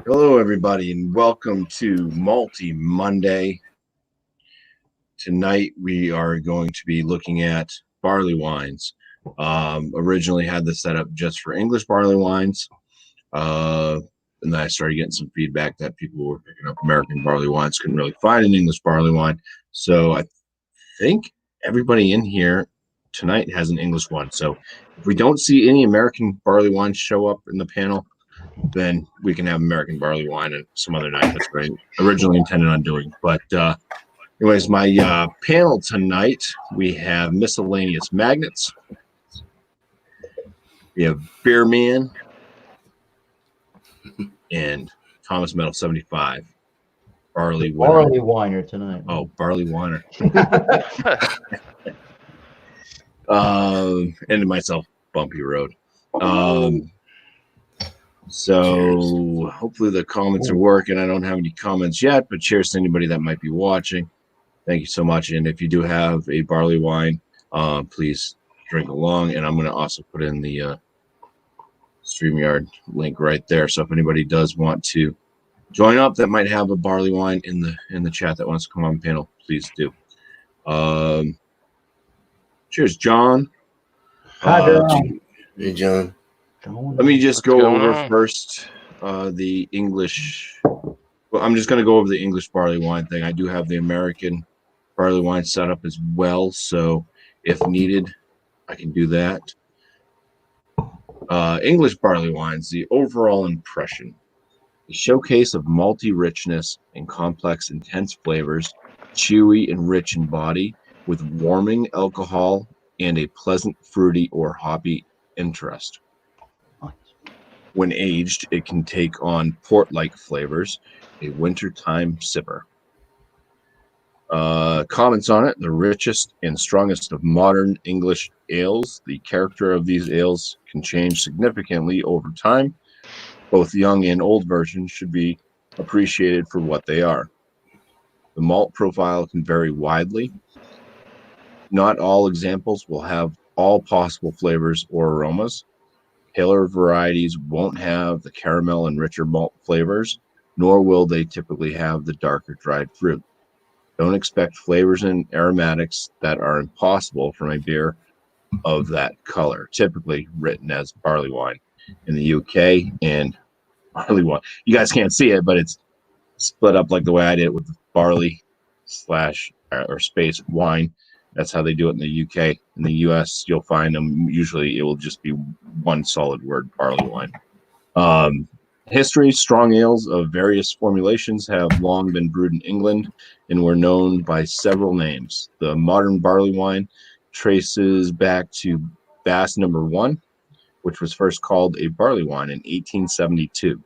Hello, everybody, and welcome to Malty Monday. Tonight, we are going to be looking at barley wines. Originally had this set up just for English barley wines, and then I started getting some feedback that people were picking up American barley wines, couldn't really find an English barley wine. So I think everybody in here tonight has an English one. So if we don't see any American barley wines show up in the panel, then we can have American barley wine and some other night. That's what I originally intended on doing. But anyways, my panel tonight, we have miscellaneous magnets. We have Beer Man and Thomas Metal 75. Barley Winer tonight. Oh, Barley Winer. And myself, Bumpy Road. So hopefully the comments are working. I don't have any comments yet, but cheers to anybody that might be watching. Thank you so much. And if you do have a barley wine, please drink along. And I'm going to also put in the StreamYard link right there. So if anybody does want to join up that might have a barley wine in the chat that wants to come on panel, please do. Cheers, John. Hi, John. Hey, John. Let me just go over first the English. Well, I'm just going to go over the English barley wine thing. I do have the American barley wine set up as well, so if needed, I can do that. English barley wines, the overall impression. A showcase of malty richness and complex, intense flavors, chewy and rich in body, with warming alcohol and a pleasant fruity or hoppy interest. When aged, it can take on port-like flavors, a wintertime sipper. Comments on it: the richest and strongest of modern English ales. The character of these ales can change significantly over time. Both young and old versions should be appreciated for what they are. The malt profile can vary widely. Not all examples will have all possible flavors or aromas. Paler varieties won't have the caramel and richer malt flavors, nor will they typically have the darker dried fruit. Don't expect flavors and aromatics that are impossible from a beer of that color, typically written as barley wine in the UK. And barley wine, you guys can't see it, but it's split up like the way I did it with the barley / space wine. That's how they do it in the UK. In the US, you'll find them, usually it will just be one solid word, barley wine. History: strong ales of various formulations have long been brewed in England and were known by several names. The modern barley wine traces back to Bass No. 1, which was first called a barley wine in 1872.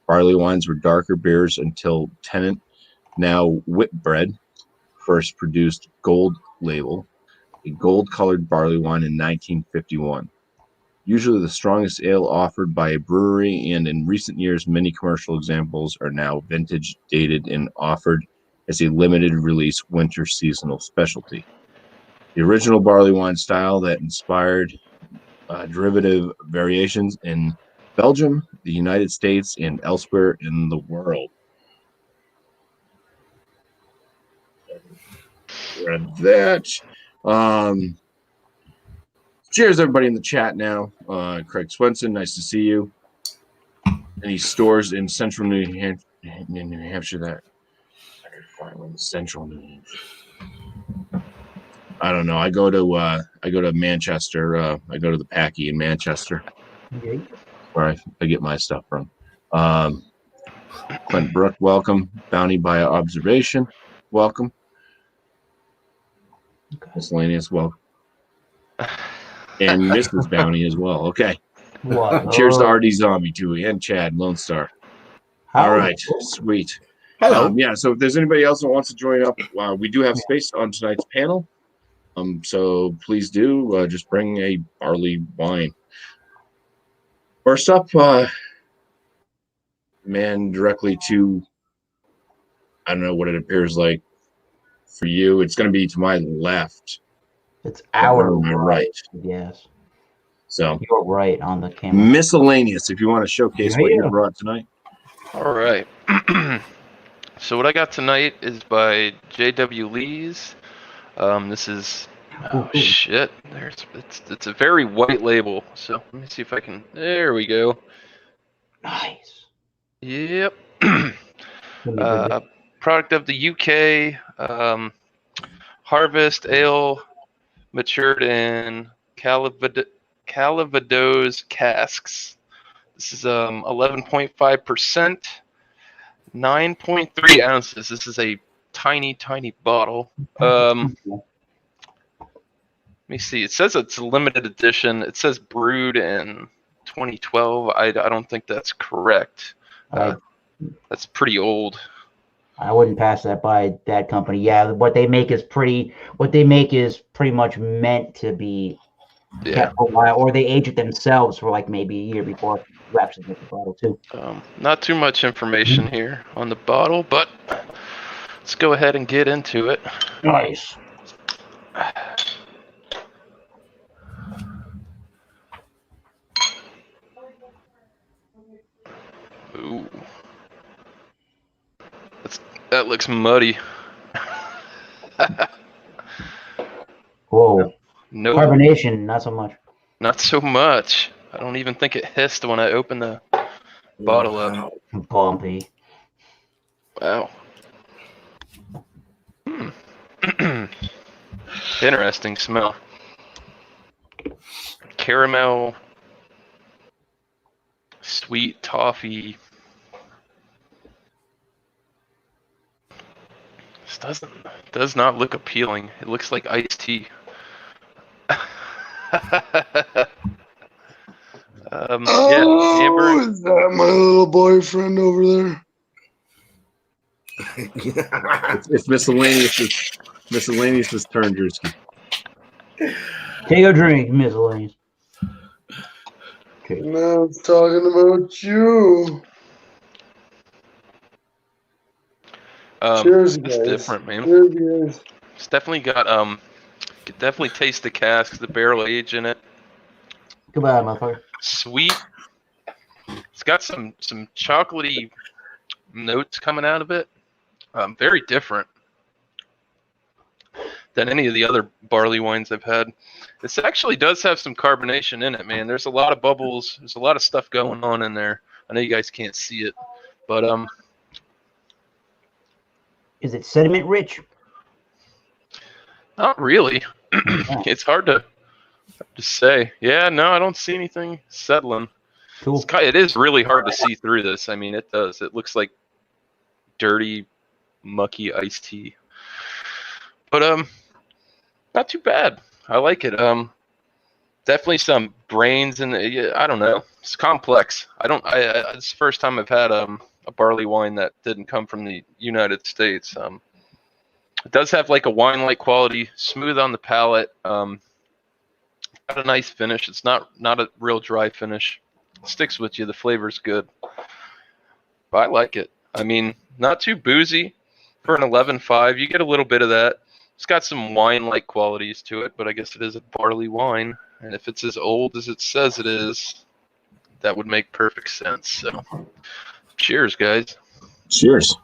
Barley wines were darker beers until Tennant, now Whitbread, first produced Gold Label, a gold-colored barley wine in 1951. Usually the strongest ale offered by a brewery, and in recent years, many commercial examples are now vintage dated and offered as a limited release winter seasonal specialty. The original barley wine style that inspired derivative variations in Belgium, the United States, and elsewhere in the world. Read that. Cheers, everybody in the chat now. Craig Swenson, nice to see you. Any stores in central New Hampshire that I could find one in central New Hampshire? I don't know. I go to Manchester. I go to the Packy in Manchester, where I get my stuff from. Clint Brook, welcome. Bounty by Observation, welcome. Miscellaneous, welcome. And Mrs. Bounty as well. Okay. What? Cheers to RD Zombie, too, and Chad, Lone Star. All right. Sweet. Hello. Yeah, so if there's anybody else that wants to join up, we do have space on tonight's panel. So please do just bring a barley wine. First up, man, directly to, I don't know what it appears like for you. It's going to be to my left. It's our right. Yes. So you're right on the camera. Miscellaneous, if you want to showcase what you brought tonight. All right. So what I got tonight is by J.W. Lee's. This is shit. It's a very white label. So let me see if I can. There we go. Nice. Yep. Let me do this. Product of the UK. Harvest ale matured in Calvados casks. This is 11.5%, 9.3 ounces. This is a tiny bottle. Let me see. It says it's a limited edition. It says brewed in 2012. I don't think that's correct. That's pretty old. I wouldn't pass that by that company. Yeah, what they make is pretty much meant to be kept for a while, or they age it themselves for like maybe a year before wraps it in the bottle too. Not too much information here on the bottle, but let's go ahead and get into it. Nice. Ooh. That looks muddy. Whoa. No. Carbonation, not so much. Not so much. I don't even think it hissed when I opened the bottle up. Bumpy. Wow. Interesting smell. Caramel, sweet toffee. This does not look appealing. It looks like iced tea. Amber. Is that my little boyfriend over there? It's miscellaneous' turn, Drewski. Take a drink, miscellaneous. Okay. No, I'm talking about you. Cheers, guys. It's different, man. Cheers, guys. It's definitely got could definitely taste the cask, the barrel age in it. Goodbye, motherfucker. Sweet. It's got some chocolatey notes coming out of it. Very different than any of the other barley wines I've had. This actually does have some carbonation in it, man. There's a lot of bubbles. There's a lot of stuff going on in there. I know you guys can't see it, but Is it sediment rich? not really. It's hard to say. Yeah, no, I don't see anything settling. Cool. It is really hard to see through this. I mean, it does. It looks like dirty, mucky iced tea. But not too bad. I like it. Definitely some brains and I don't know. It's complex. It's the first time I've had a barley wine that didn't come from the United States. It does have like a wine-like quality, smooth on the palate. Got a nice finish. It's not a real dry finish. It sticks with you. The flavor's good. But I like it. I mean, not too boozy for an 11.5. You get a little bit of that. It's got some wine-like qualities to it, but I guess it is a barley wine. And if it's as old as it says it is, that would make perfect sense. So, cheers, guys. Cheers.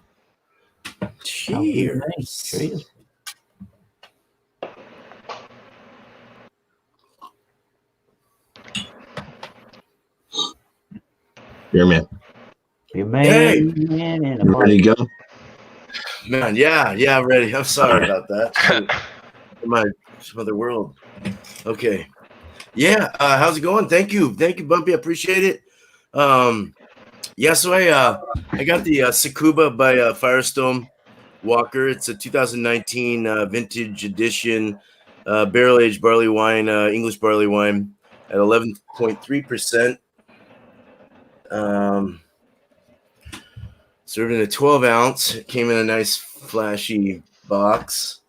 Cheers. Cheers. Beer man. Your man Hey. in a You ready to go? Man, yeah, ready. I'm sorry about that. Shoot. In some other world. Okay. Yeah, how's it going? Thank you, BuMpY. I appreciate it. Yeah, so I got the Tsukuba by Firestone Walker. It's a 2019 vintage edition barrel aged barley wine, English barley wine at 11.3%. Served in a 12 ounce. It came in a nice flashy box.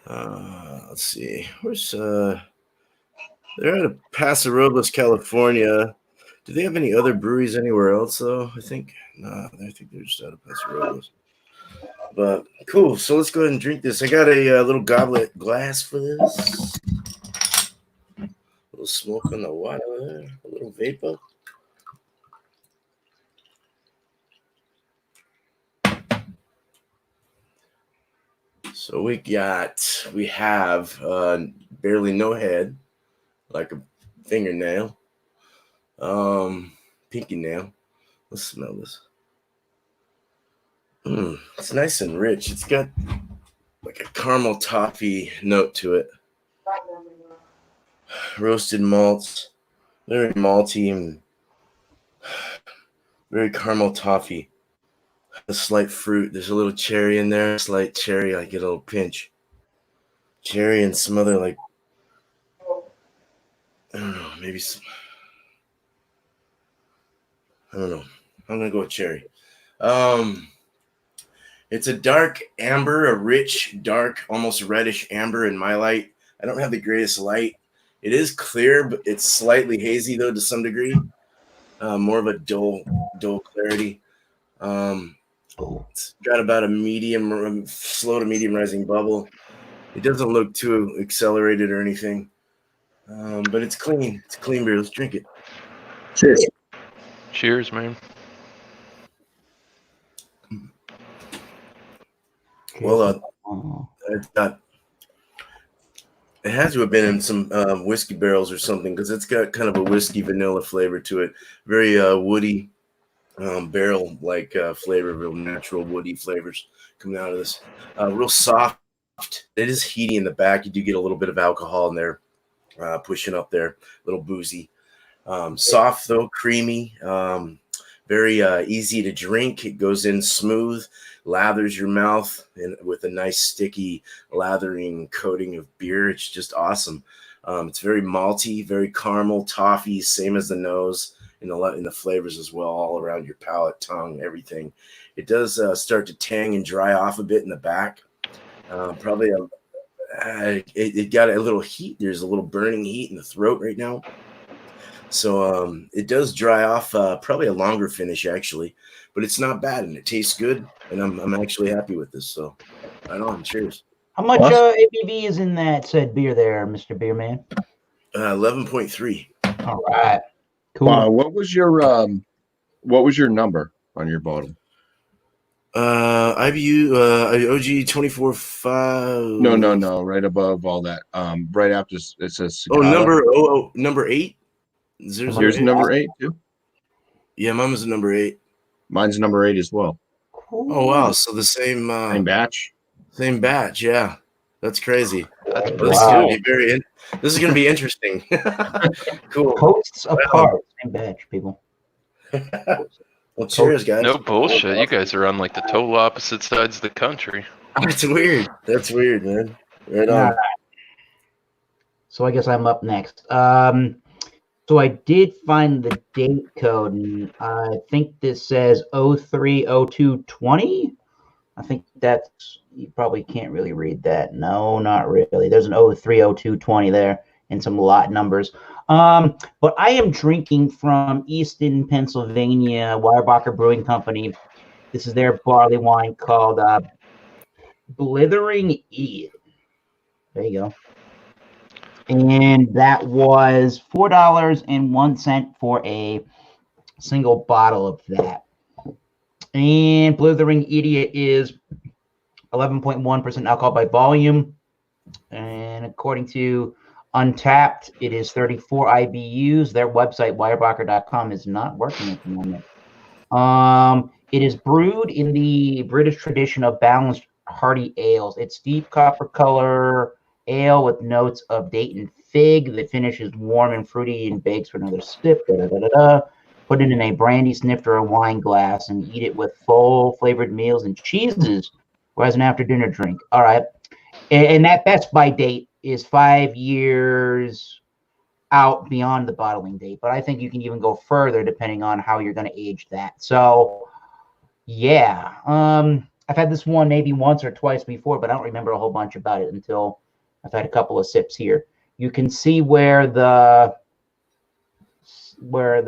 Let's see. Where's they're out of Paso Robles, California. Do they have any other breweries anywhere else though? I think they're just out of Paso Robles. But cool. So let's go ahead and drink this. I got a little goblet glass for this. A little smoke on the water there. A little vapor. So we have barely no head, like a fingernail, pinky nail. Let's smell this. It's nice and rich. It's got like a caramel toffee note to it. Roasted malts, very malty and very caramel toffee. A slight fruit. There's a little cherry in there. A slight cherry. I get a little pinch. Cherry and some other I don't know, maybe some. I don't know. I'm gonna go with cherry. It's a dark amber, a rich, dark, almost reddish amber in my light. I don't have the greatest light. It is clear, but it's slightly hazy though to some degree. More of a dull clarity. It's got about a medium, slow to medium rising bubble. It doesn't look too accelerated or anything, but it's clean. It's a clean beer. Let's drink it. Cheers. Cheers, man. Well, it has to have been in some whiskey barrels or something because it's got kind of a whiskey vanilla flavor to it. Very woody barrel like flavor, real natural woody flavors coming out of this. Real soft. It is heaty in the back. You do get a little bit of alcohol in there, pushing up there, a little boozy. Soft though, creamy. Very easy to drink. It goes in smooth, lathers your mouth, and with a nice sticky lathering coating of beer. It's just awesome. It's very malty, very caramel, toffee, same as the nose, in the flavors as well, all around your palate, tongue, everything. It does start to tang and dry off a bit in the back. Probably it got a little heat. There's a little burning heat in the throat right now. So it does dry off, probably a longer finish actually, but it's not bad and it tastes good. And I'm actually happy with this. So right on. Cheers. How much ABV is in that said beer there, Mr. Beerman? 11.3. All right. Cool. What was your number on your bottle? IBU OG 24.5. No. Right above all that. Right after it says Cicada. Number 8. Here's number 8 too. Yeah, mine was number 8. Mine's number 8 as well. Cool. Oh wow, so the same batch. Same batch, yeah. That's crazy. That's This is gonna be interesting. Cool. Coasts apart. Same batch, people. Well, cheers, guys. No bullshit. You guys are on like the total opposite sides of the country. That's weird. That's weird, man. Right on. So I guess I'm up next. So I did find the date code, and I think this says 030220. I think that's, you probably can't really read that. No, not really. There's an 030220 there and some lot numbers. But I am drinking from Easton, Pennsylvania, Weyerbacher Brewing Company. This is their barley wine called Blithering Eve. There you go. And that was $4.01 for a single bottle of that. And Blithering Idiot is 11.1% alcohol by volume. And according to Untapped, it is 34 IBUs. Their website, weyerbacher.com, is not working at the moment. It is brewed in the British tradition of balanced hearty ales. It's deep copper color ale with notes of date and fig. The finish is warm and fruity and bakes for another sip. Put it in a brandy snifter or wine glass and eat it with full flavored meals and cheeses or as an after dinner drink. All right. And that best by date is 5 years out beyond the bottling date. But I think you can even go further depending on how you're going to age that. So, yeah. I've had this one maybe once or twice before, but I don't remember a whole bunch about it until I've had a couple of sips here. You can see where the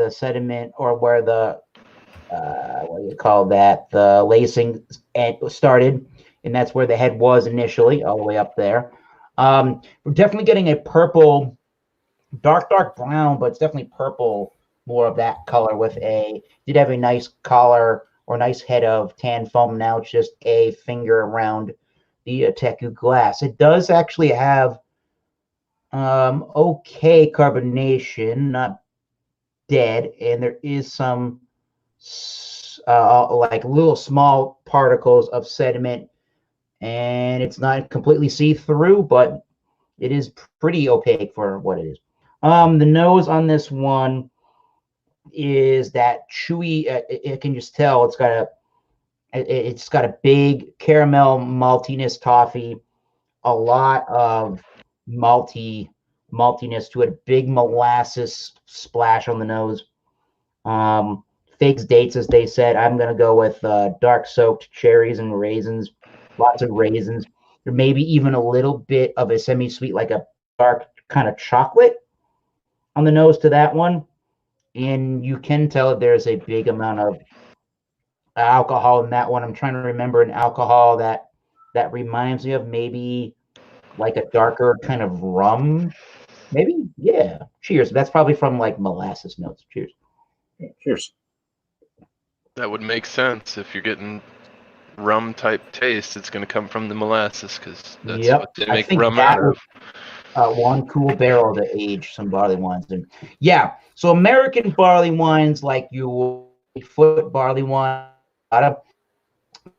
sediment, or where the what do you call that, the lacing started, and that's where the head was initially, all the way up there. We're definitely getting a purple, dark brown, but it's definitely purple, more of that color. Did have a nice collar or nice head of tan foam. Now it's just a finger around the Teku glass. It does actually have okay carbonation, not dead, and there is some like little small particles of sediment, and it's not completely see-through, but it is pretty opaque for what it is. The nose on this one is that chewy. It can just tell it's got a big caramel maltiness toffee, a lot of maltiness to it, big molasses splash on the nose. Figs, dates, as they said. I'm gonna go with dark soaked cherries and raisins, lots of raisins. There may be even a little bit of a semi-sweet, like a dark kind of chocolate on the nose to that one. And you can tell that there's a big amount of alcohol in that one. I'm trying to remember an alcohol that reminds me of maybe like a darker kind of rum. Maybe, yeah. Cheers. That's probably from like molasses notes. Cheers. Cheers. That would make sense if you're getting rum type taste. It's going to come from the molasses because that's what they make rum out of. One cool barrel to age some barley wines in. Yeah, so American barley wines like your foot barley wine,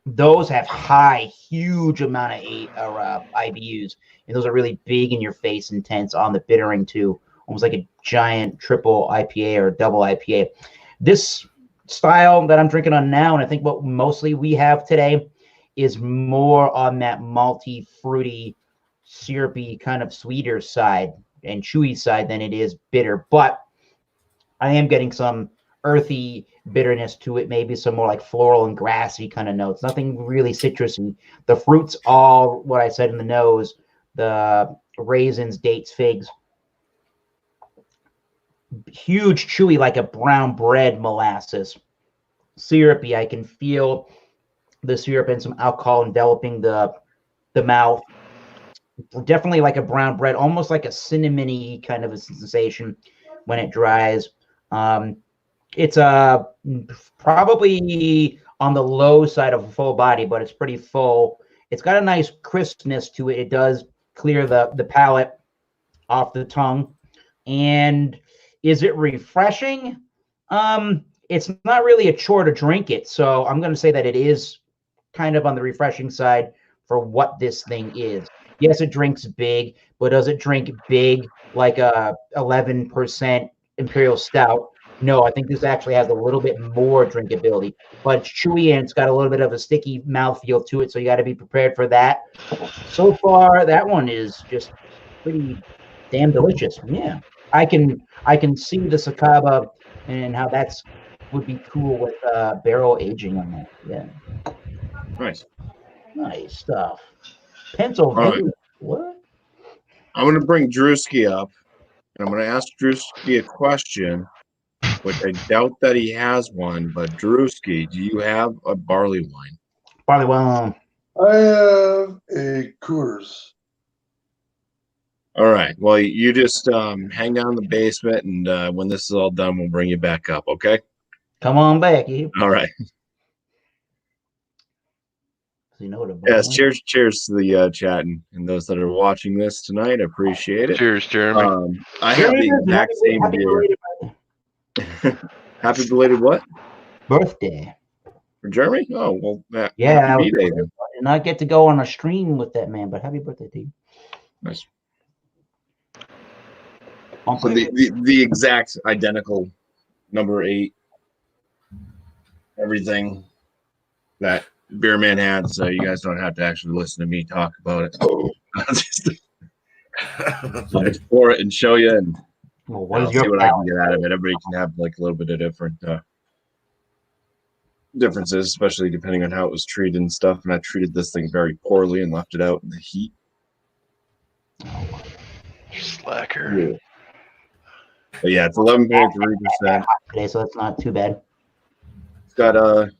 those have huge amount of IBUs, and those are really big in your face, intense on the bittering too, almost like a giant triple IPA or double IPA. This style that I'm drinking on now, and I think what mostly we have today, is more on that malty, fruity, syrupy, kind of sweeter side and chewy side than it is bitter. But I am getting some earthy bitterness to it, maybe some more like floral and grassy kind of notes. Nothing really citrusy. The fruits, all what I said in the nose, the raisins, dates, figs. Huge chewy, like a brown bread molasses. Syrupy, I can feel the syrup and some alcohol enveloping the mouth. Definitely like a brown bread, almost like a cinnamony kind of a sensation when it dries. It's probably on the low side of a full body, but it's pretty full. It's got a nice crispness to it. It does clear the palate off the tongue. And is it refreshing? It's not really a chore to drink it. So I'm going to say that it is kind of on the refreshing side for what this thing is. Yes, it drinks big, but does it drink big like a 11% Imperial Stout? No, I think this actually has a little bit more drinkability, but it's chewy and it's got a little bit of a sticky mouthfeel to it, so you got to be prepared for that. So far, that one is just pretty damn delicious. Yeah, I can see the Sakaba and how that's would be cool with barrel aging on that. Yeah, nice stuff. Pennsylvania. Right. What? I'm going to bring Drewski up, and I'm going to ask Drewski a question, which I doubt that he has one. But Drewski, do you have a barley wine? Barley wine. I have a Coors. All right. Well, you just hang down in the basement, and when this is all done, we'll bring you back up. Okay? Come on back. All right. You know what Yes. Cheers to the chat and those that are watching this tonight. I appreciate it. Cheers, Jeremy. I have the exact same beer. Happy belated what? Birthday. For Jeremy? Oh, well, yeah. Happy B-Day, I did not get to go on a stream with that man, but happy birthday to you. Nice. So the exact identical number 8, everything that Beer Man had, so you guys don't have to actually listen to me talk about it. I'll just pour it and show you, and well, see what I can get out of it. Everybody can have like a little bit of different differences, especially depending on how it was treated and stuff. And I treated this thing very poorly and left it out in the heat. Slacker. Yeah. But yeah, it's 11.3%. Today, so that's not too bad. It's got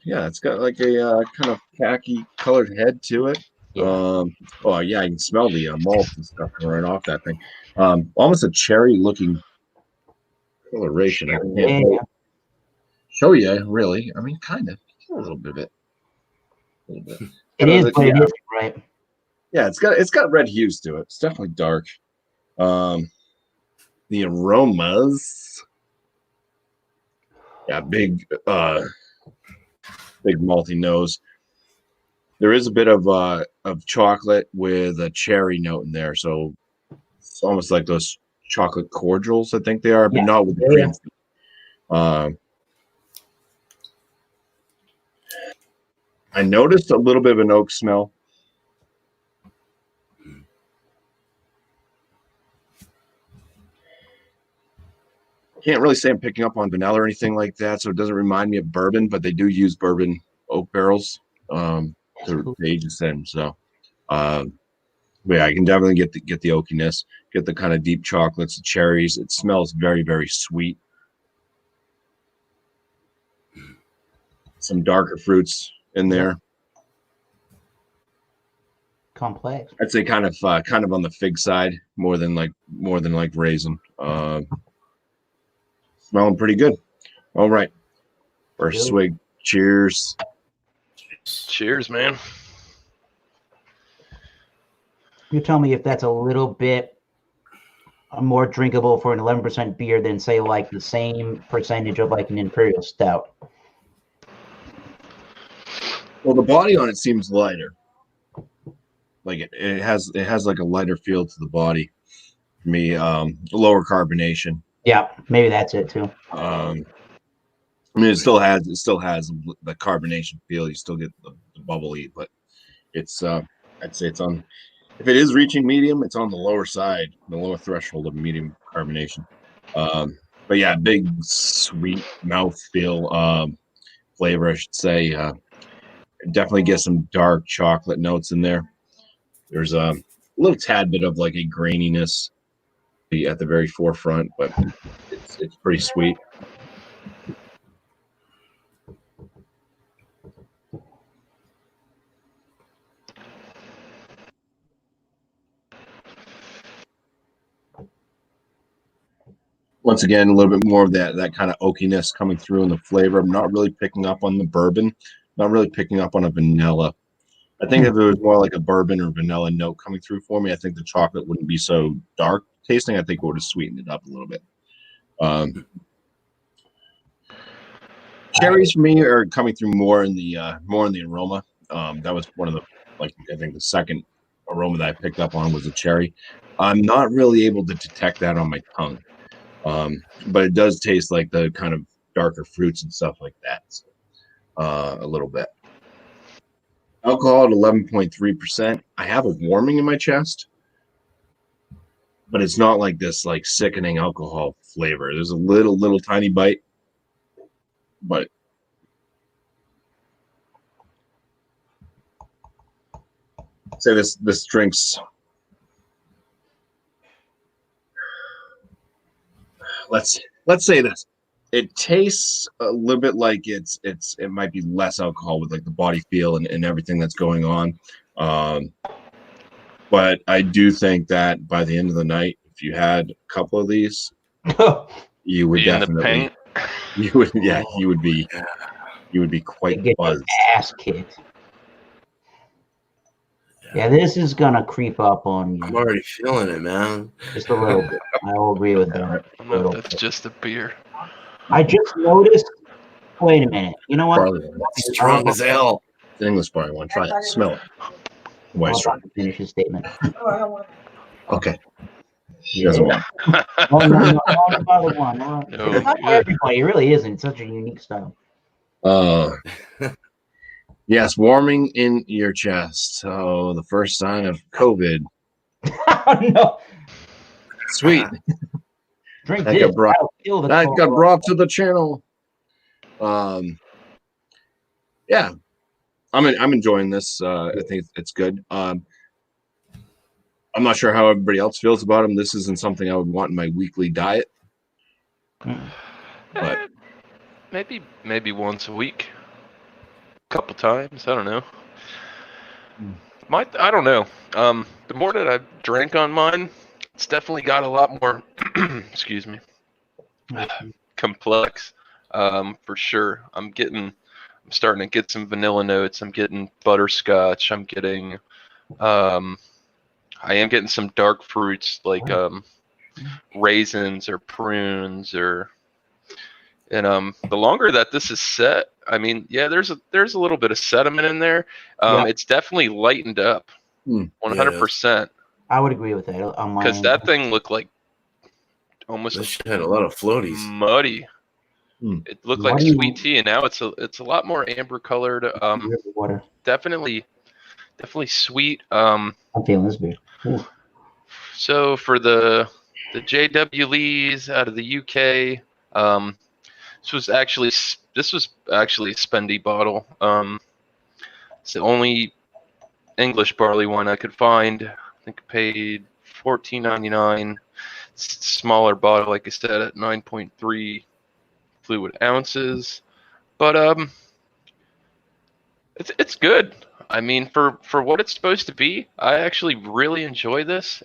it's got like a kind of khaki colored head to it. Yeah. Oh yeah, I can smell the malt and stuff right off that thing. Almost a cherry looking coloration. I can't show you really. I mean, kind of a little bit of it. A little bit. It is, but it isn't, right? Yeah, it's got red hues to it. It's definitely dark. The aromas, yeah, big malty nose. There is a bit of chocolate with a cherry note in there, so it's almost like those chocolate cordials, I think they are, but Yeah. not with the Yeah. cream. I noticed a little bit of an oak smell. Can't really say I'm picking up on vanilla or anything like that, so it doesn't remind me of bourbon, but they do use bourbon oak barrels to age this in. So, but yeah, I can definitely get the oakiness, get the kind of deep chocolates, the cherries. It smells very, very sweet. Some darker fruits in there. Complex. I'd say kind of on the fig side more than like raisin. Smelling pretty good. All right, first swig. Cheers. Cheers, man. You tell me if that's a little bit more drinkable for an 11% beer than, say, like the same percentage of like an imperial stout. Well, the body on it seems lighter. Like it has like a lighter feel to the body. For me, lower carbonation. Yeah, maybe that's it too. I mean, it still has the carbonation feel. You still get the bubbly, but it's I'd say it's on. If it is reaching medium, it's on the lower side, the lower threshold of medium carbonation. But yeah, big sweet mouthfeel flavor, I should say. Definitely get some dark chocolate notes in there. There's a little tad bit of like a graininess at the very forefront, but it's pretty sweet. Once again, a little bit more of that kind of oakiness coming through in the flavor. I'm not really picking up on the bourbon, not really picking up on a vanilla. I think if it was more like a bourbon or vanilla note coming through for me, I think the chocolate wouldn't be so dark tasting. I think it would have sweetened it up a little bit. Cherries for me are coming through more in the aroma. That was one of the I think the second aroma that I picked up on was a cherry. I'm not really able to detect that on my tongue. But it does taste like the kind of darker fruits and stuff like that. So, a little bit. Alcohol at 11.3%. I have a warming in my chest, but it's not like this like sickening alcohol flavor. There's a little tiny bite, but say this drink's let's say this. It tastes a little bit like it might be less alcohol with like the body feel and everything that's going on. But I do think that by the end of the night, if you had a couple of these, you would definitely you would be quite Get buzzed. your ass kicked. Yeah, this is gonna creep up on you. I'm already feeling it, man. Just a little bit. I will agree with that. That's just a beer. I just noticed. Wait a minute. You know what? Barley Wine. Strong as hell. It's an English Barley Wine. Try it. Smell it. Why I'll strong? finish his statement. Okay. He doesn't want. No, another one. No, It's not for everybody. It really isn't. It's such a unique style. Yes, warming in your chest. Oh, the first sign of COVID. Oh, no. Sweet. Drink That this. got brought. That'll kill the That cold. got brought to the channel. Yeah, I'm enjoying this. I think it's good. I'm not sure how everybody else feels about them. This isn't something I would want in my weekly diet. But maybe once a week, a couple times. I don't know. I don't know. The more that I drank on mine, it's definitely got a lot more. Excuse me. Complex, for sure. I'm starting to get some vanilla notes. I'm getting butterscotch. I'm getting I am getting some dark fruits like raisins or prunes and the longer that this is set, I mean, yeah, there's a little bit of sediment in there. It's definitely lightened up, 100%. I would agree with that on my Because end. that thing looked like almost This had a lot of floaties. muddy. It looked like sweet tea, and now it's a lot more amber colored. Water. Definitely sweet. I'm feeling this beer. Ooh. So for the JW Lees out of the UK, this was actually a spendy bottle. It's the only English barley wine I could find. I think I paid $14.99. Smaller bottle, like I said, at 9.3 fluid ounces. But it's good. I mean, for what it's supposed to be, I actually really enjoy this.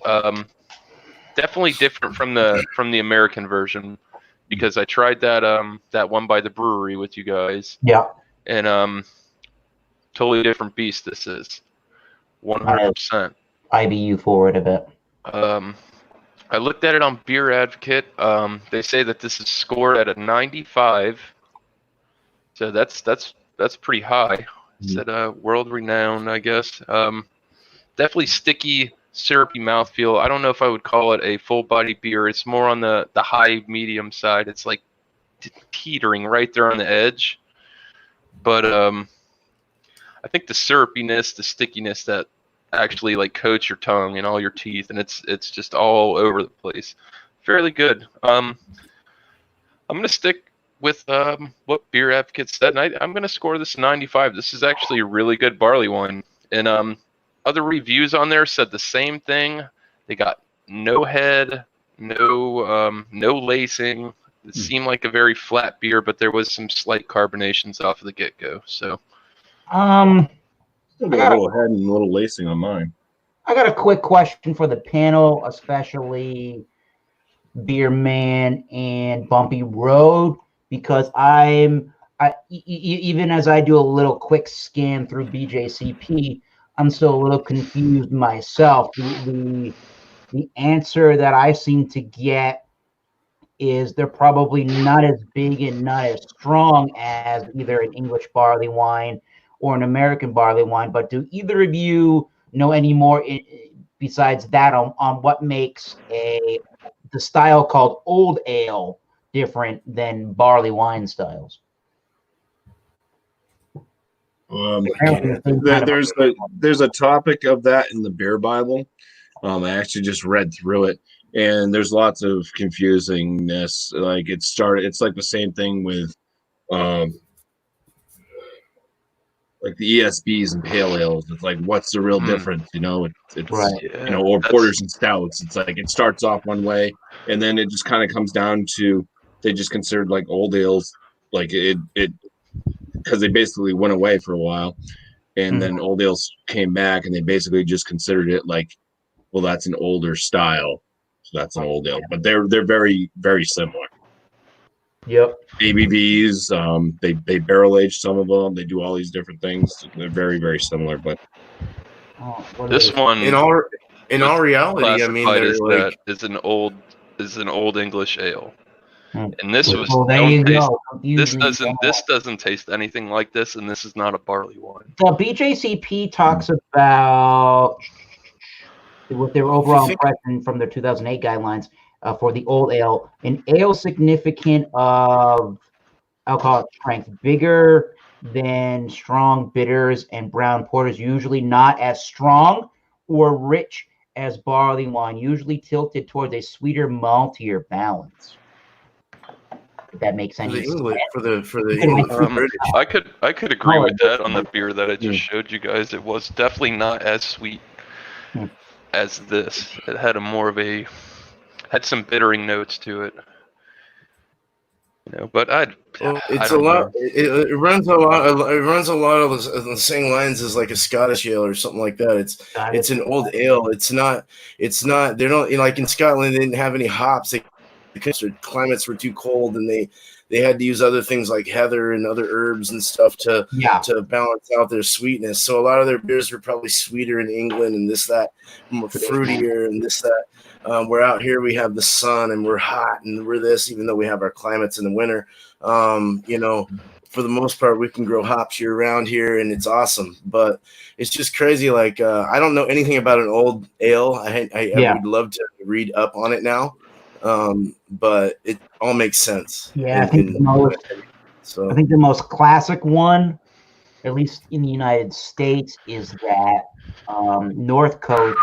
Definitely different from the American version, because I tried that one by the brewery with you guys. Yeah. And totally different beast this is. 100%. IBU for it a bit. I looked at it on Beer Advocate. They say that this is scored at a 95. So that's pretty high. It's at a world renowned, I guess. Definitely sticky, syrupy mouthfeel. I don't know if I would call it a full body beer. It's more on the high medium side. It's like teetering right there on the edge. But I think the syrupiness, the stickiness that actually like coats your tongue and all your teeth, and it's just all over the place. Fairly good. I'm gonna stick with what Beer Advocate said, and I'm gonna score this 95. This is actually a really good barley wine, and other reviews on there said the same thing. They got no head, no lacing. It seemed like a very flat beer, but there was some slight carbonations off of the get-go. So Still got a little head and a little lacing on mine. I got a quick question for the panel, especially Beer Man and Bumpy Road, because even as I do a little quick scan through BJCP, I'm still a little confused myself. The answer that I seem to get is they're probably not as big and not as strong as either an English barley wine or an American barley wine. But do either of you know any more besides that on what makes the style called old ale different than barley wine styles? There's a topic of that in the Beer Bible. I actually just read through it, and there's lots of confusingness. Like it's like the same thing with like the ESBs and pale ales. It's like, what's the real difference? You know, it's right. You know, or porters and stouts. It's like it starts off one way, and then it just kind of comes down to they just considered like old ales, like it because they basically went away for a while, and then old ales came back, and they basically just considered it like, well, that's an older style, so that's an old ale. But they're very, very similar. Yep. ABVs, they barrel age some of them. They do all these different things. They're very, very similar. But this one, in all reality, I mean, is an old English ale, and this was this doesn't taste anything like this, and this is not a barley wine. The BJCP talks about with their overall impression from their 2008 guidelines. For the old ale, an ale significant of alcoholic strength, bigger than strong bitters and brown porters, usually not as strong or rich as barley wine, usually tilted towards a sweeter, maltier balance. If that makes sense. For the English, I could agree with that on the beer that I just showed you guys. It was definitely not as sweet as this. It had had some bittering notes to it, you know. But it runs a lot of the same lines as like a Scottish ale or something like that. It's an old ale. It's not. They don't, like in Scotland. They didn't have any hops. Because their climates were too cold, and they had to use other things like heather and other herbs and stuff to balance out their sweetness. So a lot of their beers were probably sweeter in England and this, that, more fruitier and this, that. We're out here, we have the sun and we're hot and we're this, even though we have our climates in the winter. You know, for the most part, we can grow hops year round here and it's awesome. But it's just crazy. Like, I don't know anything about an old ale. I would love to read up on it now. But it all makes sense. Yeah, I think the most classic one, at least in the United States, is that North Coast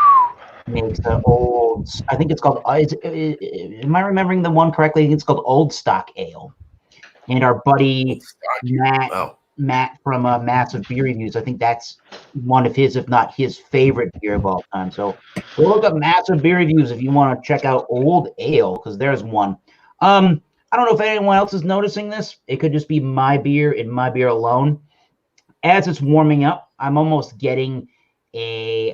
makes the old. I think it's called. Am I remembering the one correctly? I think it's called Old Stock Ale. And our buddy Matt from Massive Beer Reviews, I think that's one of his, if not his favorite beer of all time. So go look up Massive Beer Reviews if you want to check out Old Ale, because there's one. I don't know if anyone else is noticing this. It could just be my beer and my beer alone. As it's warming up, I'm almost getting I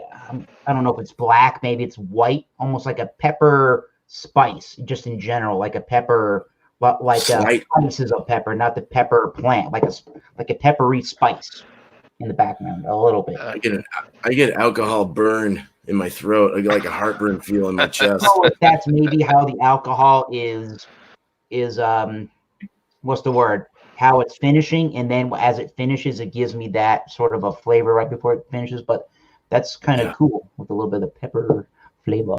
don't know if it's black, maybe it's white, almost like a pepper spice, just in general, like a pepper. But like spices of pepper, not the pepper plant, like a peppery spice in the background, a little bit. I get alcohol burn in my throat. I get like a heartburn feel in my chest. So that's maybe how the alcohol is what's the word? How it's finishing, and then as it finishes, it gives me that sort of a flavor right before it finishes. But that's kind of cool with a little bit of pepper flavor.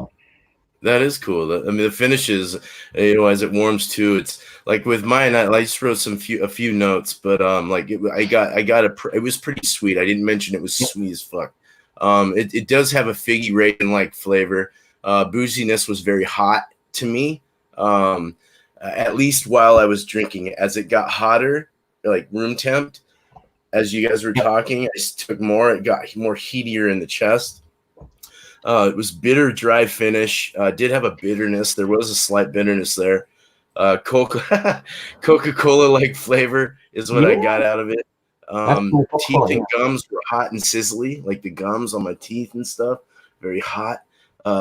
That is cool. I mean, the finishes, you know, as it warms too. It's like with mine. I just wrote a few notes, but like it was pretty sweet. I didn't mention it was sweet as fuck. It does have a figgy raisin like flavor. Booziness was very hot to me. At least while I was drinking it. As it got hotter, like room temp, as you guys were talking, I took more. It got more heatier in the chest. It was bitter, dry finish. Did have a bitterness. There was a slight bitterness there. Coca-Cola like flavor is what I got out of it. Teeth and gums were hot and sizzly, like the gums on my teeth and stuff. Very hot.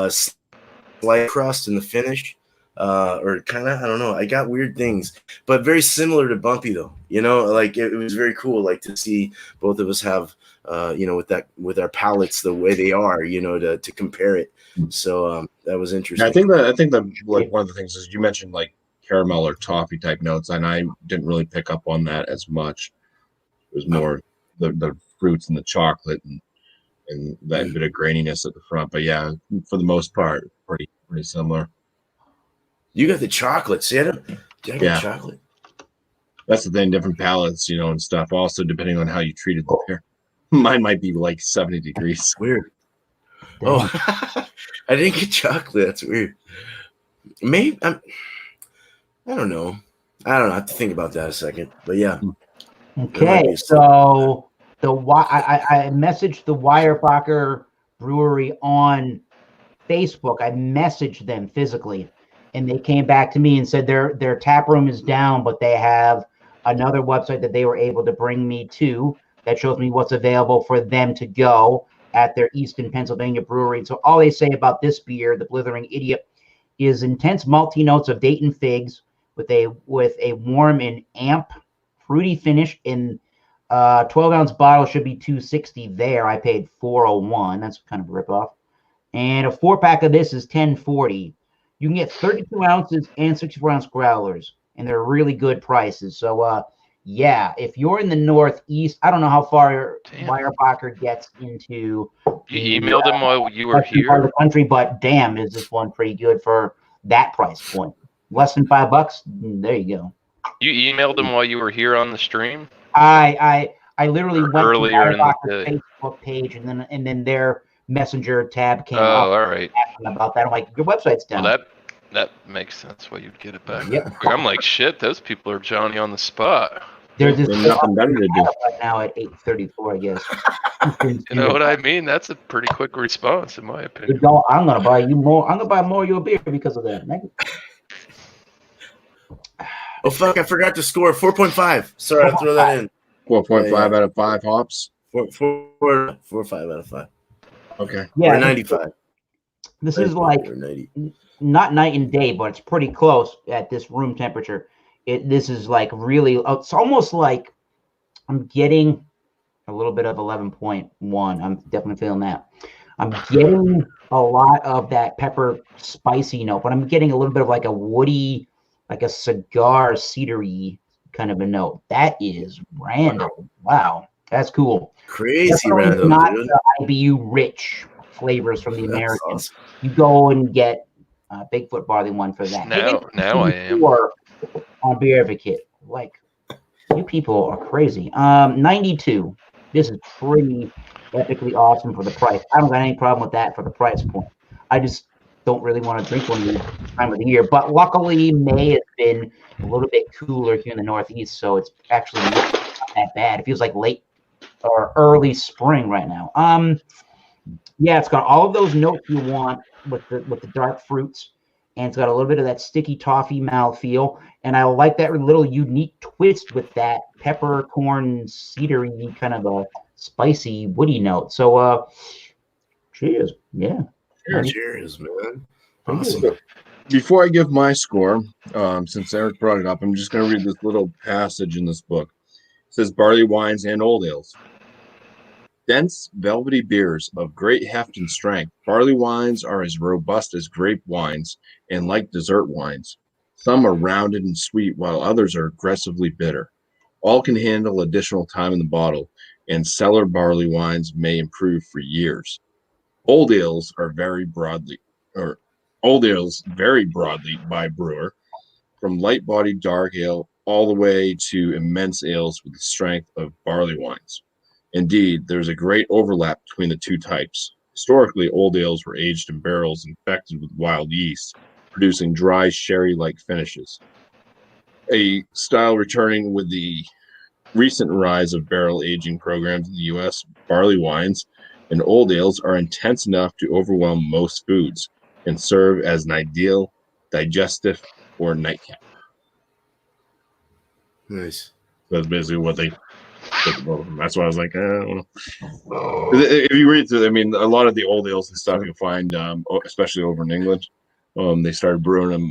Slight crust in the finish. Or kind of, I don't know. I got weird things, but very similar to BuMpY though. You know, like it was very cool, like to see both of us have, you know, with our palates the way they are, you know, to compare it. So that was interesting. I think that like one of the things is you mentioned like caramel or toffee type notes, and I didn't really pick up on that as much. It was more the fruits and the chocolate and that bit of graininess at the front. But yeah, for the most part, pretty similar. You got the chocolate. See, I got chocolate. That's the thing, different palates, you know, and stuff. Also, depending on how you treated the beer. Mine might be like 70 degrees. That's weird. Oh, I didn't get chocolate. That's weird. Maybe I don't know. I have to think about that a second. But yeah. Okay, so I messaged the Weyerbacher Brewery on Facebook. I messaged them physically, and they came back to me and said their tap room is down, but they have another website that they were able to bring me to that shows me what's available for them to go at their Easton, Pennsylvania brewery. So all they say about this beer, the Blithering Idiot, is intense malty notes of date and figs with a warm and amp fruity finish. In 12-ounce bottle should be $260 there. I paid $401. That's kind of a ripoff. And a 4-pack of this is $10.40. You can get 32 ounces and 64-ounce growlers, and they're really good prices. So, yeah, if you're in the Northeast, I don't know how far Weyerbacher gets into. You emailed them while you were here? Part of the country, but damn, is this one pretty good for that price point? Less than $5. There you go. You emailed them while you were here on the stream? I literally went to Weyerbacher's Facebook page, and then their messenger tab came up. Oh, all right. About that, I'm like, your website's down. Well, that makes sense why you'd get it back. Yep. I'm like, shit, those people are Johnny on the spot. There's this nothing better to do right now at 8:34, I guess. You know what I mean? That's a pretty quick response, in my opinion. I'm gonna buy you more. I'm gonna buy more of your beer because of that. Oh fuck! I forgot to score 4.5. Sorry, I'll throw that in. 4.5 out of 5 hops. 4 or 5 out of 5. Okay. Yeah, or 95. This is like not night and day, but it's pretty close at this room temperature. This is like really. It's almost like I'm getting a little bit of 11.1. I'm definitely feeling that. I'm getting a lot of that pepper spicy note, but I'm getting a little bit of like a woody, like a cigar cedary kind of a note. That is random. Wow, that's cool. Crazy Definitely random, not dude. the IBU rich flavors from the That's Americans. awesome. You go and get Bigfoot Barley Wine for that. Now I am. On Beer Advocate. Like, you people are crazy. 92. This is pretty epically awesome for the price. I don't got any problem with that for the price point. I just don't really want to drink one of these time of the year. But luckily, May has been a little bit cooler here in the Northeast, so it's actually not that bad. It feels like late or early spring right now. Yeah, it's got all of those notes you want with the dark fruits, and it's got a little bit of that sticky toffee mouthfeel. And I like that little unique twist with that peppercorn cedary kind of a spicy woody note. So cheers. Yeah. Cheers, man. Pretty Awesome. good. Before I give my score, since Eric brought it up, I'm just going to read this little passage in this book. It says, barley wines and old ales. Dense, velvety beers of great heft and strength, barley wines are as robust as grape wines and like dessert wines. Some are rounded and sweet, while others are aggressively bitter. All can handle additional time in the bottle, and cellar barley wines may improve for years. Old ales vary broadly by brewer, from light-bodied dark ale all the way to immense ales with the strength of barley wines. Indeed, there's a great overlap between the two types. Historically, old ales were aged in barrels infected with wild yeast, producing dry sherry-like finishes. A style returning with the recent rise of barrel aging programs in the U.S., barley wines and old ales are intense enough to overwhelm most foods and serve as an ideal digestive or nightcap. Nice. That's basically what they. That's why I was like, I don't know. If you read through, I mean, a lot of the old ales and stuff you'll find, especially over in England, they started brewing them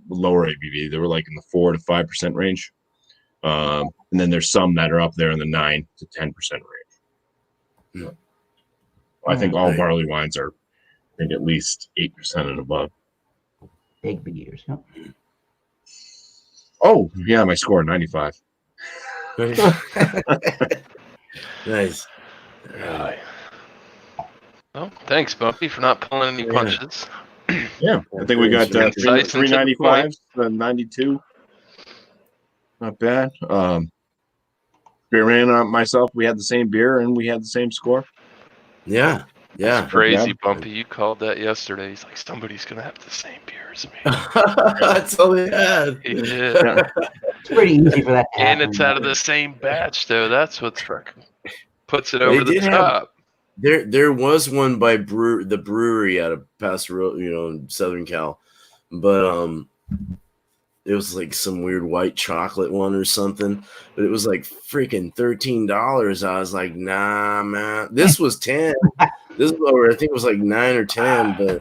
with lower ABV. They were like in the 4 to 5% range, and then there's some that are up there in the 9 to 10% range. Yeah. I think all Right. barley wines are, I think, at least 8% and above. Big beers. Yep. Oh, yeah, my score 95. Nice. Well, thanks, BuMpY, for not pulling any punches. Yeah, I think we got Concise and to the 395, 92. Not bad. Beerman, myself, we had the same beer and we had the same score. Yeah. Yeah. It's crazy, Yeah. BuMpY. You called that yesterday. He's like, somebody's going to have the same beer as me. That's all they had. He did. Yeah. It's pretty easy for that to And happen. it's out of the same batch, though. That's what's fucking puts it They over the did have- top. There was one by the brewery out of Paso, in Southern Cal, but it was like some weird white chocolate one or something. But it was like freaking $13. I was like, nah, man. This was 10. This was over. I think it was like 9 or 10. But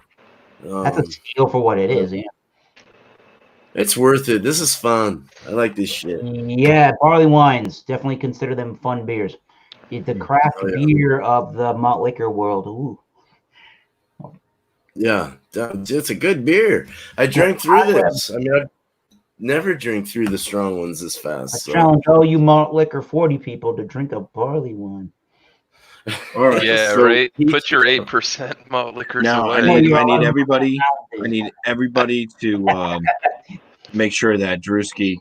That's a steal for what it is. Yeah. it's worth it. This is fun. I like this shit. Yeah, barley wines. Definitely consider them fun beers. The craft beer of the malt liquor world. Ooh. Yeah, it's a good beer. I drank through this. I mean, I've never drank through the strong ones this fast. I So. challenge all you malt liquor 40 people to drink a barley wine. All right. Yeah, so right. Put your 8% malt liquors now I away. need everybody to make sure that Drewski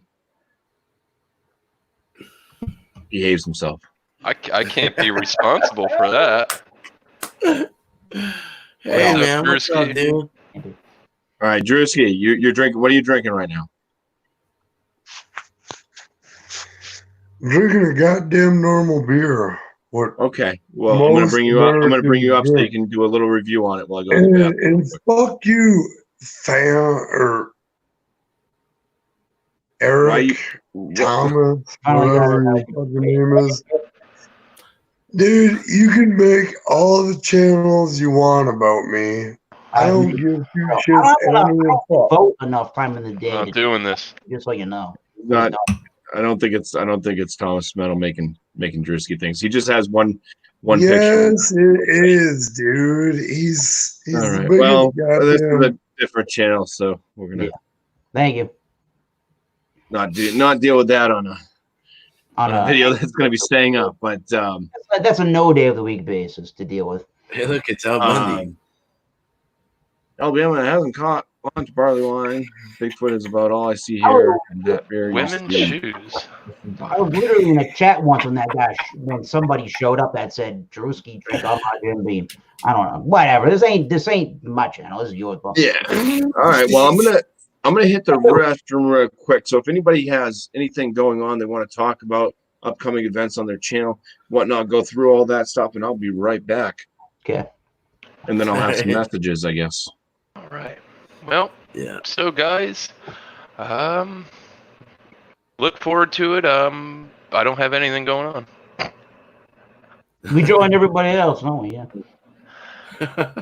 behaves himself. I can't be responsible for that. Hey, What's up, man, what's up, Drewski? dude? All right, Drewski, you're drinking. What are you drinking right now? Drinking a goddamn normal beer. What? Okay. Well, I'm gonna bring you up. I'm gonna bring you up so you can do a little review on it while I go. To the bathroom. And fuck you, Eric, Thomas, whatever your fucking name is. Dude, you can make all the channels you want about me. I don't give two shits. I don't and I don't give a fuck. vote enough time in the day Not to doing this. just so you know. not. I don't think it's Thomas Metal making Drewski things. He just has one picture. Yes, it is, dude. He's All the right. biggest Well, this is goddamn. a different channel, so we're gonna Thank you. not deal with that on a video that's gonna be staying up. But that's a no day of the week basis to deal with. Hey, look, it's Al Bundy. Alabama hasn't caught much barley wine. Bigfoot is about all I see here. And that beer Women's shoes. I was literally in a chat once when when somebody showed up that said Drewski drink on my Jim Beam. I don't know. Whatever. This ain't my channel. This is yours, Bob. Yeah. All right. Well, I'm gonna hit the restroom real quick. So if anybody has anything going on they want to talk about, upcoming events on their channel, whatnot, go through all that stuff, and I'll be right back. Okay. And then I'll have some messages, I guess. All right. Well, Yeah. So guys, look forward to it. I don't have anything going on. We joined everybody else, don't we? Yeah.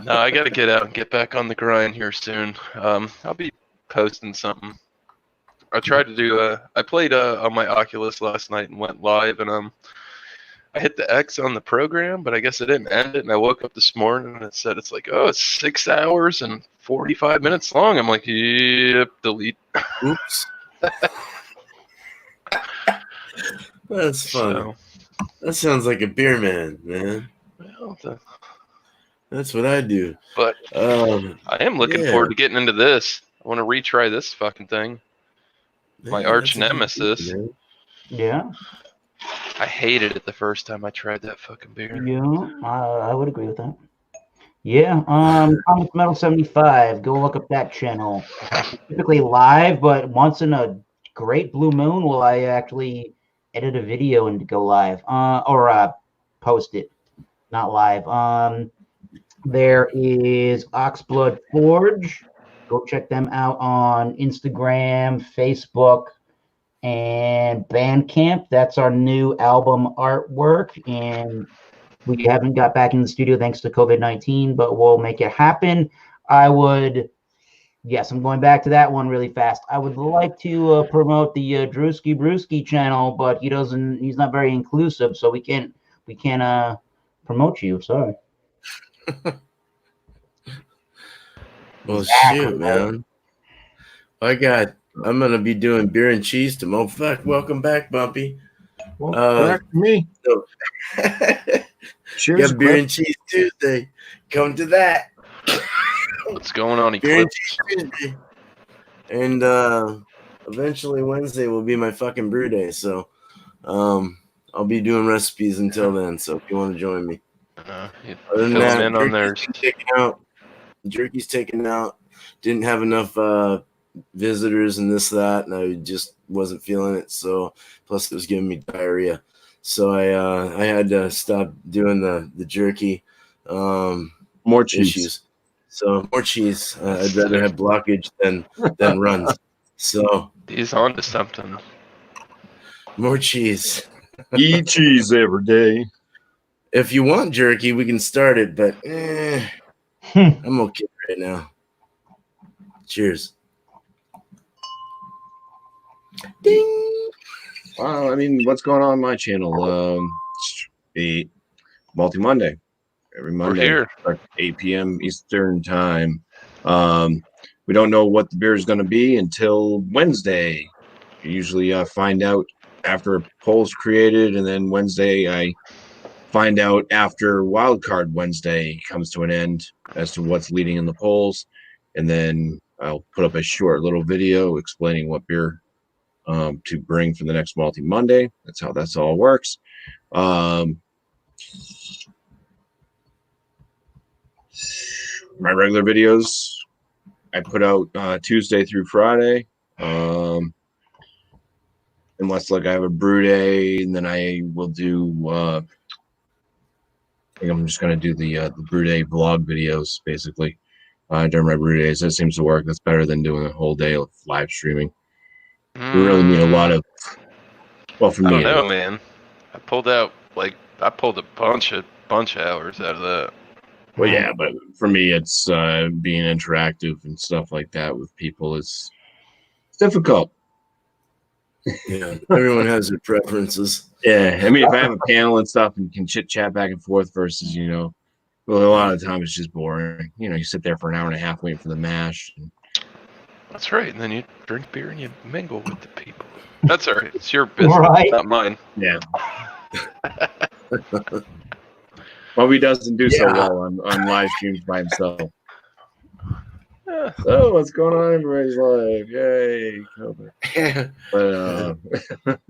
No, I got to get out and get back on the grind here soon. I'll be posting something. I tried to do I played on my Oculus last night and went live, and I hit the X on the program, but I guess I didn't end it, and I woke up this morning and it said it's like, oh, it's 6 hours and 45 minutes long. I'm like, yep, delete. Oops. That's fun. So, That sounds like a beer man. well, That's what I do. but Um, I am looking yeah. forward to getting into this. I want to retry this fucking thing. My yeah, arch that's a good nemesis. beer, man. Yeah. I hated it the first time I tried that fucking beer. Yeah. I would agree with that. Yeah. Thomas Metal 75. Go look up that channel. Typically live, but once in a great blue moon will I actually edit a video and go live. Or post it. Not live. There is Oxblood Forge. Go check them out on Instagram, Facebook, and Bandcamp. That's our new album artwork, and we haven't got back in the studio thanks to COVID-19, but we'll make it happen. Yes, I'm going back to that one really fast. I would like to promote the Drewski Brewski channel, but he's not very inclusive, so we can't promote you. Sorry. Well, Exactly. shoot, man. I'm gonna be doing beer and cheese tomorrow. Fuck, welcome back, BuMpY. Well, back to me. So, Cheers. got beer and cheese Tuesday. Come to that. What's going on, Beer and Eclipse? cheese Tuesday. And eventually Wednesday will be my fucking brew day. So I'll be doing recipes until then. So if you want to join me. You Other than fill that, them in on theirs. jerky's taken out. Didn't have enough visitors and this, that, and I just wasn't feeling it. So plus it was giving me diarrhea. So I had to stop doing the jerky. More cheese. Issues. So more cheese. I'd rather have blockage than runs. So He's on to something. more cheese. Eat cheese every day. If you want jerky, we can start it, but I'm okay right now. Cheers. Ding. Well, I mean, what's going on my channel? The Multi Monday. Every Monday, here. at 8 p.m. Eastern time. We don't know what the beer is going to be until Wednesday. I usually find out after a poll's created, and then Wednesday I find out after Wildcard Wednesday comes to an end as to what's leading in the polls, and then I'll put up a short little video explaining what beer to bring for the next Multi Monday. That's how that's all works. My regular videos I put out Tuesday through Friday, unless like I have a brew day, and then I will do I think I'm just going to do the brew day vlog videos basically during my brew days. That seems to work. That's better than doing a whole day of live streaming. We really need a lot of, well, for me, I don't know, man. I pulled a bunch of hours out of that. well, yeah, but for me, it's being interactive and stuff like that with people is difficult. Yeah, everyone has their preferences. Yeah, I mean, if I have a panel and stuff and can chit chat back and forth versus, well, a lot of the time it's just boring. You sit there for an hour and a half waiting for the mash. That's right. And then you drink beer and you mingle with the people. That's all right. It's your business, Right. not mine. Yeah. Well, he doesn't do so Yeah. well on live streams by himself. Yeah. Oh, what's going on in everybody's life? Yay. COVID. But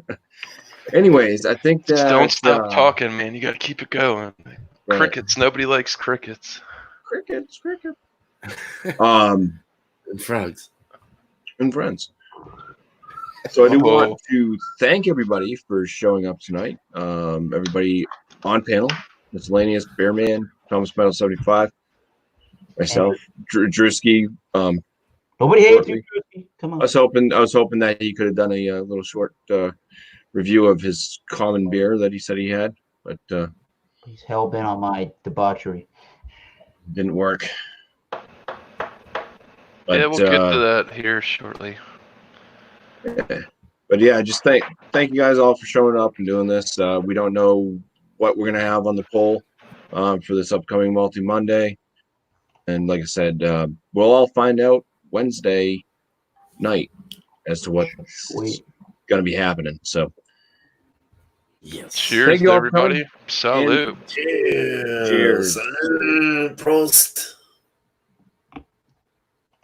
anyways, I think that Just don't stop talking, man. You got to keep it going. Right. Crickets. Nobody likes crickets. Crickets. And frogs. And friends. So I do want to thank everybody for showing up tonight. Everybody on panel, Miscellaneous, Bearman, Thomas Metal 75, myself, Drewski. Nobody hates you. Come on. I was hoping that he could have done a little short review of his common beer that he said he had, but He's hell bent on my debauchery. didn't work. But, yeah, we'll get to that here shortly. But yeah, just thank you guys all for showing up and doing this. We don't know what we're gonna have on the poll for this upcoming Multi Monday, and like I said, we'll all find out Wednesday night as to what's gonna be happening. So, Yes. Cheers, you all, everybody. Salute. Cheers. Prost.